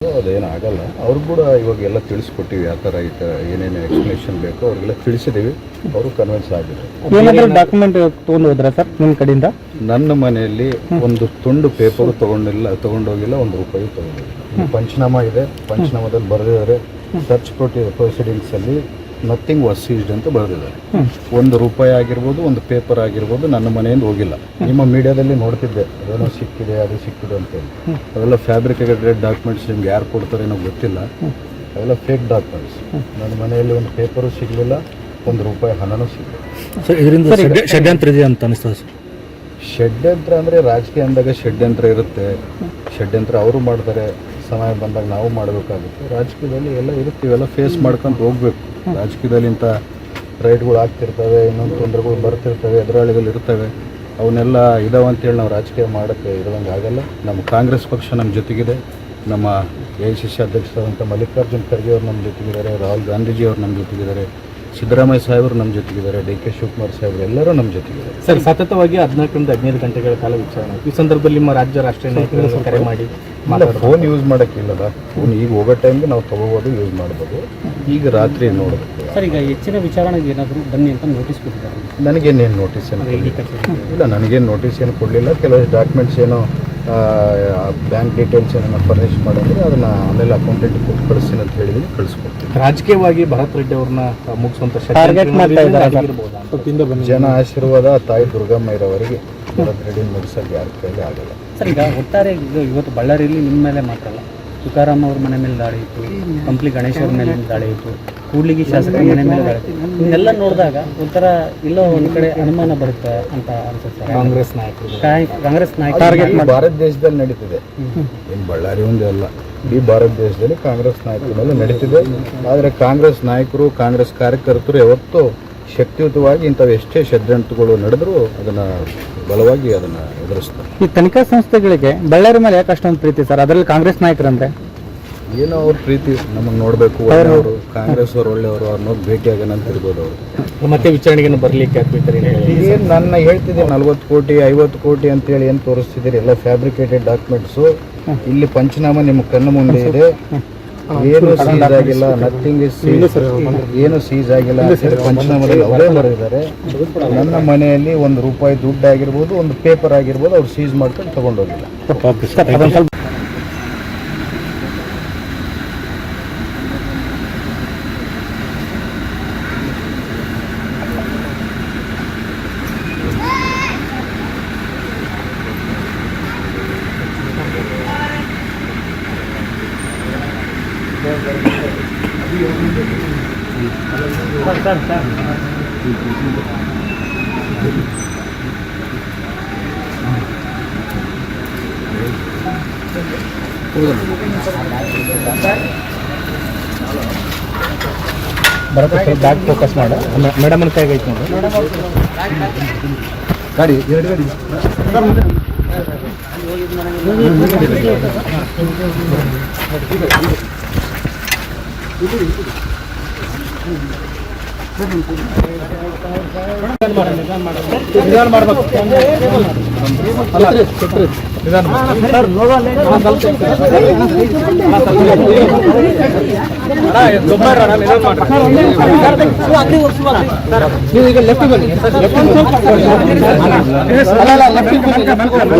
ಅದೇನು ಆಗಲ್ಲ. ಅವ್ರು ಕೂಡ ಇವಾಗೆಲ್ಲ ತಿಳಿಸ್ಕೊಟ್ಟಿವಿ, ಯಾವ ಥರ ಈ ಥರ ಏನೇನು ಎಕ್ಸ್ಪ್ಲನೇಷನ್ ಬೇಕೋ ಅವ್ರಿಗೆಲ್ಲ ತಿಳಿಸಿದ್ದೀವಿ. ಅವರು ಕನ್ವಿನ್ಸ್ ಆಗಿದ್ದಾರೆ. ಏನಾದರೂ ಡಾಕ್ಯುಮೆಂಟ್ ತೊಗೊಂಡು ಹೋದ್ರಾ ಸರ್ ನಿಮ್ಮ ಕಡೆಯಿಂದ? ನನ್ನ ಮನೆಯಲ್ಲಿ ಒಂದು ತುಂಡು ಪೇಪರು ತೊಗೊಂಡೋಗಿಲ್ಲ, ₹1 ತೊಗೊಂಡಿಲ್ಲ. ಪಂಚನಾಮ ಇದೆ, ಪಂಚನಾಮದಲ್ಲಿ ಬರೆದಿದ್ದಾರೆ ಸರ್ಚ್ ಪ್ರೊಸೀಡಿಂಗ್ಸಲ್ಲಿ ನಥಿಂಗ್ ವಾಸ್ ಸೀಸ್ಡ್ ಅಂತ ಬರೆದಿದ್ದಾರೆ. ₹1 ಆಗಿರ್ಬೋದು, ಒಂದು ಪೇಪರ್ ಆಗಿರ್ಬೋದು ನನ್ನ ಮನೆಯಿಂದ ಹೋಗಿಲ್ಲ. ನಿಮ್ಮ ಮೀಡಿಯಾದಲ್ಲಿ ನೋಡ್ತಿದ್ದೆ ಏನೋ ಸಿಕ್ಕಿದೆ, ಅದು ಸಿಕ್ಕಿದೆ ಅಂತೇಳಿ. ಅವೆಲ್ಲ ಫ್ಯಾಬ್ರಿಕೇಟೆಡ್ ಡಾಕ್ಯುಮೆಂಟ್ಸ್. ನಿಮ್ಗೆ ಯಾರು ಕೊಡ್ತಾರೆ ಏನೋ ಗೊತ್ತಿಲ್ಲ, ಅವೆಲ್ಲ ಫೇಕ್ ಡಾಕ್ಯುಮೆಂಟ್ಸ್. ನನ್ನ ಮನೆಯಲ್ಲಿ ಒಂದು ಪೇಪರು ಸಿಗಲಿಲ್ಲ, ₹1 ಹಣನೂ ಸಿಗಲಿಲ್ಲ. ಸರ್ ಇದರಿಂದ ಷಡ್ಯಂತ್ರ ಇದೆ ಅಂತ ಅನಿಸ್ತದೆ ಸರ್? ಷಡ್ಯಂತ್ರ ಅಂದರೆ ರಾಜಕೀಯ ಅಂದಾಗ ಷಡ್ಯಂತ್ರ ಇರುತ್ತೆ. ಷಡ್ಯಂತ್ರ ಅವರು ಮಾಡ್ತಾರೆ, ಸಮಯ ಬಂದಾಗ ನಾವು ಮಾಡಬೇಕಾಗುತ್ತೆ. ರಾಜಕೀಯದಲ್ಲಿ ಎಲ್ಲ ಇರುತ್ತೆ, ಇವೆಲ್ಲ ಫೇಸ್ ಮಾಡ್ಕೊಂಡು ಹೋಗ್ಬೇಕು. ರಾಜಕೀಯದಲ್ಲಿ ಇಂಥ ರೈಟ್ಗಳು ಆಗ್ತಿರ್ತವೆ, ಇನ್ನೊಂದು ತೊಂದರೆಗಳು ಬರ್ತಿರ್ತವೆ, ಎದುರಾಳಿಗಳು ಇರ್ತವೆ. ಅವನ್ನೆಲ್ಲ ಇದಾವೆ ಅಂತೇಳಿ ನಾವು ರಾಜಕೀಯ ಮಾಡೋಕ್ಕೆ ಇರುವಂಗೆ ಆಗಲ್ಲ. ನಮ್ಮ ಕಾಂಗ್ರೆಸ್ ಪಕ್ಷ ನಮ್ಮ ಜೊತೆಗಿದೆ. ನಮ್ಮ AICC ಅಧ್ಯಕ್ಷರಾದಂಥ ಮಲ್ಲಿಕಾರ್ಜುನ್ ಖರ್ಗೆ ಅವರು ನಮ್ಮ ಜೊತೆಗಿದ್ದಾರೆ, ರಾಹುಲ್ ಗಾಂಧೀಜಿ ಅವರು ನಮ್ಮ ಜೊತೆಗಿದ್ದಾರೆ, ಸಿದ್ದರಾಮಯ್ಯ ಸಾಹೇಬರು ನಮ್ಮ ಜೊತೆಗಿದ್ದಾರೆ, DK ಶಿವಕುಮಾರ್ ಸಾಹೇಬರು ಎಲ್ಲರೂ ನಮ್ಮ ಜೊತೆಗಿದ್ದಾರೆ. ಸರ್, ಸತತವಾಗಿ 14ರಿಂದ 15 ಗಂಟೆಗಳ ಕಾಲ ವಿಚಾರಣೆ. ಈ ಸಂದರ್ಭದಲ್ಲಿ ನಿಮ್ಮ ರಾಜ್ಯ ರಾಷ್ಟ್ರೀಯ ನಾಯಕರನ್ನು ಕರೆ ಮಾಡಿ ಫೋನ್ ಯೂಸ್ ಮಾಡೋಕ್ಕಿಲ್ಲದ. ಫೋನ್ ಈಗ ಹೋಗೋ ಟೈಮ್ಗೆ ನಾವು ತೊಗೋಬೋದು, ಯೂಸ್ ಮಾಡ್ಬೋದು. ಈಗ ರಾತ್ರಿ ನೋಡಬೇಕು ಸರ್. ಈಗ ಹೆಚ್ಚಿನ ವಿಚಾರಣೆಗೆ ಏನಾದರೂ ಬನ್ನಿ ಅಂತ ನೋಟಿಸ್ ಕೊಟ್ಟಿದ್ದಾರೆ? ನನಗೇನೇನು ನೋಟಿಸ್ ಏನು ಇಲ್ಲ, ನನಗೇನು ನೋಟಿಸ್ ಏನು ಕೊಡಲಿಲ್ಲ. ಕೆಲವು ಡಾಕ್ಯುಮೆಂಟ್ಸ್ ಏನೋ ಬ್ಯಾಂಕ್ ಡೀಟೇಲ್ಸ್ ಏನೋ ಫರ್ನಿಷ್ ಮಾಡಿದ್ರೆ ಅದನ್ನು ಆಮೇಲೆ ಅಕೌಂಟೆಂಟ್ಗೆ ಕೊಟ್ಟು ಕಳಿಸ್ತೀನಿ ಅಂತ ಹೇಳಿದ್ದೀನಿ, ಕಳಿಸ್ಕೊಡ್ತೀನಿ. ರಾಜಕೀಯವಾಗಿ ಭರತ್ ರೆಡ್ಡಿ ಅವ್ರನ್ನ ಮುಗಿಸುವಂತ ಜನ ಆಶೀರ್ವಾದ ತಾಯಿ ದುರ್ಗಮ್ಮ ಇರೋವರೆಗೆ ಭರತ್ ರೆಡ್ಡಿ ಮುಗಿಸೋಕೆ ಯಾರ ಕೈಲಿ ಆಗಲ್ಲ. ಸರ್, ಈಗ ಒಟ್ಟಾರೆ ಇವತ್ತು ಬಳ್ಳಾರಿಯಲ್ಲಿ ನಿಮ್ಮ ಮೇಲೆ ಮಾತ್ರ ಅಲ್ಲ, ತುಕಾರಾಮ್ ಅವ್ರ ಮನೆ ಮೇಲೆ ದಾಳಿ ಇತ್ತು, ಕಂಪ್ಲಿ ಗಣೇಶ್ ಅವ್ರ ಮೇಲೆ ದಾಳಿ ಇತ್ತು, ಕೂಡ್ಲಿಗಿ ಶಾಸಕರ ಮನೆ ಮೇಲೆ ದಾಳಿ ಇತ್ತು. ಇದನ್ನೆಲ್ಲ ನೋಡಿದಾಗ ಒಂಥರ ಎಲ್ಲೋ ಒಂದು ಕಡೆ ಅನುಮಾನ ಬರುತ್ತೆ ಅಂತ ಅನ್ಸುತ್ತೆ. ಕಾಂಗ್ರೆಸ್ ನಾಯಕರು ಭಾರತ ದೇಶದಲ್ಲಿ ನಡೀತಿದೆ, ಏನು ಬಳ್ಳಾರಿ ಒಂದೇ ಅಲ್ಲ, ಇಡೀ ಭಾರತ ದೇಶದಲ್ಲಿ ಕಾಂಗ್ರೆಸ್ ನಾಯಕರ ಮೇಲೆ ನಡೀತಿದೆ. ಆದರೆ ಕಾಂಗ್ರೆಸ್ ನಾಯಕರು, ಕಾಂಗ್ರೆಸ್ ಕಾರ್ಯಕರ್ತರು ಯಾವತ್ತೂ ಶಕ್ತಿಯುತವಾಗಿ ಇಂಥವು ಎಷ್ಟೇ ಷಡ್ಯಂತ್ರಗಳು ನಡೆದರೂ ಅದನ್ನು ಬಲವಾಗಿ ಅದನ್ನು ಎದುರಿಸ್ತಾರೆ. ಈ ತನಿಖಾ ಸಂಸ್ಥೆಗಳಿಗೆ ಬಳ್ಳಾರಿ ಮೇಲೆ ಯಾಕೆ ಅಷ್ಟೊಂದು ಪ್ರೀತಿ ಸರ್? ಅದರಲ್ಲಿ ಕಾಂಗ್ರೆಸ್ ನಾಯಕರಂದ್ರೆ ಏನೋ ಅವ್ರ ಪ್ರೀತಿ, ನಮಗೆ ನೋಡಬೇಕು, ಒಳ್ಳೆಯವರು, ಕಾಂಗ್ರೆಸ್ ಅವರು ಒಳ್ಳೆಯವರು, ಅವ್ರನ್ನ ಭೇಟಿಯಾಗೋಣ ಅಂತ ಇರ್ಬೋದು. ಅವರು ಮತ್ತೆ ವಿಚಾರಣೆಗೆ ಬರಲಿಕ್ಕೆ ಏನು ನನ್ನ ಹೇಳ್ತಿದ್ದೀರಿ 40 ಕೋಟಿ 50 ಕೋಟಿ ಅಂತೇಳಿ ಏನು ತೋರಿಸ್ತಿದ್ದೀರಿ? ಎಲ್ಲ ಫ್ಯಾಬ್ರಿಕೇಟೆಡ್ ಡಾಕ್ಯುಮೆಂಟ್ಸು. ಇಲ್ಲಿ ಪಂಚನಾಮ ನಿಮ್ಮ ಕಣ್ಣು ಮುಂದೆ ಇದೆ. ಏನು ಸೀಸ್ ಆಗಿಲ್ಲ, ನಥಿಂಗ್ ಇಸ್ ಸೀಸ್, ಏನು ಸೀಸ್ ಆಗಿಲ್ಲ ಅಂತೇಳಿ ಪಂಚನಾಮದಲ್ಲಿ ಅವರೇ ಬರೆದಿದ್ದಾರೆ. ನನ್ನ ಮನೆಯಲ್ಲಿ ₹1 ದುಡ್ಡು ಆಗಿರ್ಬೋದು, ಒಂದು ಪೇಪರ್ ಆಗಿರ್ಬೋದು, ಅವ್ರು ಸೀಸ್ ಮಾಡ್ಕೊಂಡು ತೊಗೊಂಡೋಗಿಲ್ಲ. ಬರುತ್ತೆ ಬ್ಯಾಗ್ ಫೋಕಸ್ ಮಾಡು. ಮೇಡಮ್ ಅಂತ ಕೈಗೆ ಐತೆ ನೋಡಿ ಗಾಡಿ, 2 ಗಾಡಿ. ನಿಧಾನ ಮಾಡಬೇಕು. ನೀವು ಈಗ ಲೆಫ್ಟ್ ಬನ್ನಿ.